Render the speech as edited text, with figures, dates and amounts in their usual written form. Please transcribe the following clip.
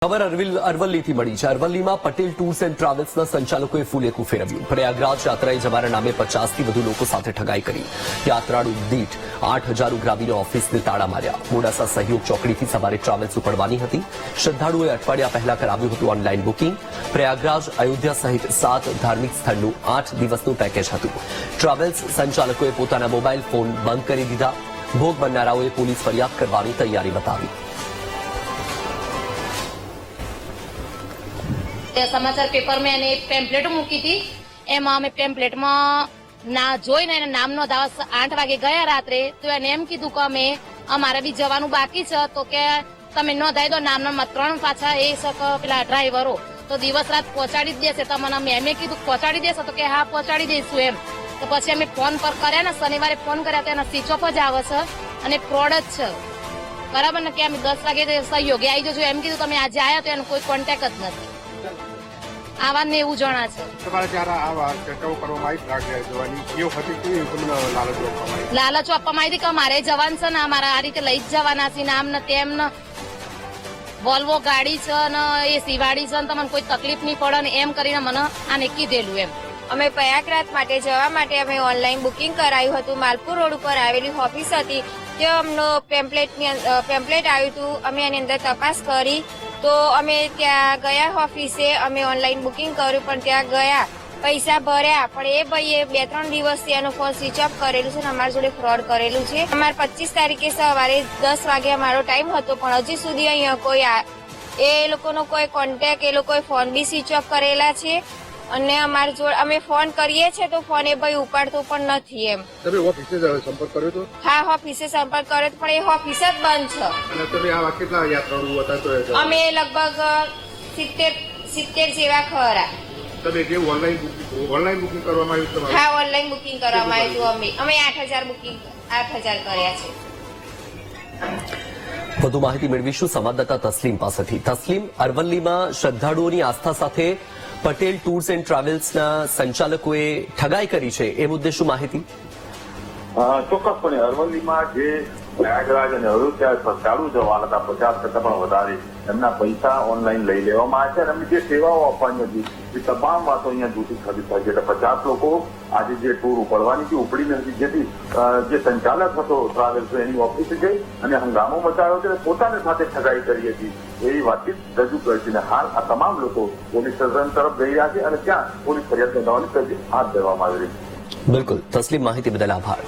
ખબર અરવલ્લીથી મળી છે. અરવલ્લીમાં પટેલ ટૂર્સ એન્ડ ટ્રાવેલ્સના સંચાલકોએ ફૂલેકું ફેરવ્યું. પ્રયાગરાજ યાત્રાએ જવાના નામે 50થી વધુ લોકો સાથે ઠગાઈ કરી. યાત્રાળુ દીઠ 8,000 ઉઘરાવીને ઓફિસને તાળા માર્યા. મોડાસા સહયોગ ચોકડીથી સવારે ટ્રાવેલ્સ ઉપડવાની હતી. શ્રદ્ધાળુઓએ અઠવાડિયા પહેલા કરાવ્યું હતું ઓનલાઈન બુકિંગ. પ્રયાગરાજ, અયોધ્યા સહિત 7 ધાર્મિક સ્થળનું 8 દિવસનું પેકેજ હતું. ટ્રાવેલ્સ સંચાલકોએ પોતાના મોબાઈલ ફોન બંધ કરી દીધા. ભોગ બનનારાઓએ પોલીસ ફરિયાદ કરવાની તૈયારી બતાવી. સમાચાર પેપરમાં એને પેમ્પલેટો મૂકી હતી. એમાં અમે પેમ્પલેટમાં જોઈને એને નામ નોંધાવા 8 વાગે ગયા રાત્રે. તો એને એમ કીધું કે અમે અમારે બી જવાનું બાકી છે, તો કે તમે નોંધાઈ દો નામના 3 પાછા એ પેલા ડ્રાઈવરો તો દિવસ રાત પહોંચાડી જ દેશે. તમને મેં કીધું પહોંચાડી દેશે, તો કે હા પહોંચાડી દઈશું એમ. તો પછી અમે ફોન પર કર્યા ને, શનિવારે ફોન કર્યા તો એના સ્વિચ ઓફ જ આવે છે અને ફ્રોડ જ છે. બરાબર ને, કે અમે 10 વાગે સહયોગે આવી જજો એમ કીધું. તમે આજે આવ્યા તો એનો કોઈ કોન્ટેક્ટ જ નથી. આવા ને એવું જણા છે. તમારે જયારે આવા ચર્ચાઓ કરવામાં આવી જવાની કેવું હતી, કેવી તમને લાલચો આપવામાં આવી? લાલચો આપવામાં આવી હતી કે મારે જવાનું છે ને, અમારે આ રીતે લઈ જ જવાના છે ને, આમ ને તેમ ને. વોલ્વો ગાડી છે ને, એસી વાળી છે ને, તમને કોઈ તકલીફ નહીં પડે ને એમ કરીને મને આને કીધેલું એમ. અમે પ્રયાગરાજ માટે જવા માટે અમે ઓનલાઈન બુકિંગ કરાયું હતું. માલપુર રોડ ઉપર આવેલી ઓફિસ હતી, ત્યાં અમનો પેમ્પલેટ આવ્યું હતું. અમે એની અંદર તપાસ કરી તો અમે ત્યાં ગયા ઓફિસે, અમે ઓનલાઈન બુકિંગ કર્યું, પણ ત્યાં ગયા પૈસા ભર્યા, પણ એ ભાઈએ 2-3 દિવસથી એનો ફોન સ્વિચ ઓફ કરેલું છે ને અમારી જોડે ફ્રોડ કરેલું છે. અમારે 25 તારીખે સવારે 10 વાગે અમારો ટાઈમ હતો, પણ હજી સુધી અહીંયા કોઈ એ લોકોનો કોઈ કોન્ટેક્ટ, એ લોકોએ ફોન બી સ્વિચ ઓફ કરેલા છે. અને અમારી જોડે અમે ફોન કરીએ છીએ તો ફોન એ ભાઈ ઉપાડતો પણ નથી એમ. તમે ઓફિસે સંપર્ક કર્યો હતો? હા, ઓફિસે સંપર્ક કર્યો, પણ એ ઓફિસ જ બંધ છે. અને તમે આવા કેટલા યાત્રાળુ હતા? અમે લગભગ 70 જેવા ખરા. તમે જે ઓનલાઈન બુકિંગ કરવામાં આવ્યું તમારે? હા, ઓનલાઈન બુકિંગ કરવામાં આવ્યું. અમે 8,000 કર્યા છે. વધુ માહિતી મેળવીશું સંવાદદાતા તસ્લીમ પાસેથી. તસ્લીમ, અરવલ્લીમાં શ્રદ્ધાળુઓની આસ્થા સાથે પટેલ ટૂર્સ એન્ડ ટ્રાવેલ્સના સંચાલકોએ ઠગાઈ કરી છે, એ મુદ્દે શું માહિતી? ચોક્કસપણે અરવલ્લીમાં જે પ્રયાગરાજ અને અયોધ્યા ચાલુ જવાના હતા 50 કરતા પણ વધારે, એમના પૈસા ઓનલાઈન લઈ લેવામાં આવ્યા છે અને એમની જે સેવાઓ આપવાની હતી એ તમામ વાતો અહીંયા દૂષિત થતી થાય છે. એટલે 50 લોકો આજે જે ટૂર ઉપડવાની હતી ઉપડી નથી, જેથી જે સંચાલક હતો ટ્રાવેલ્સ એની ઓફિસે જઈ અને હંગામો મચાવ્યો છે, પોતાને સાથે ઠગાઈ કરી હતી એવી વાતચીત રજૂ કરી છે. અને હાલ આ તમામ લોકો પોલીસ સ્ટેશન તરફ જઈ રહ્યા છે અને ત્યાં પોલીસ ફરિયાદ નોંધવાની તજવીજ હાથ ધરવામાં આવી રહી છે. બિલકુલ તસ્લીમ, માહિતી બદલ આભાર.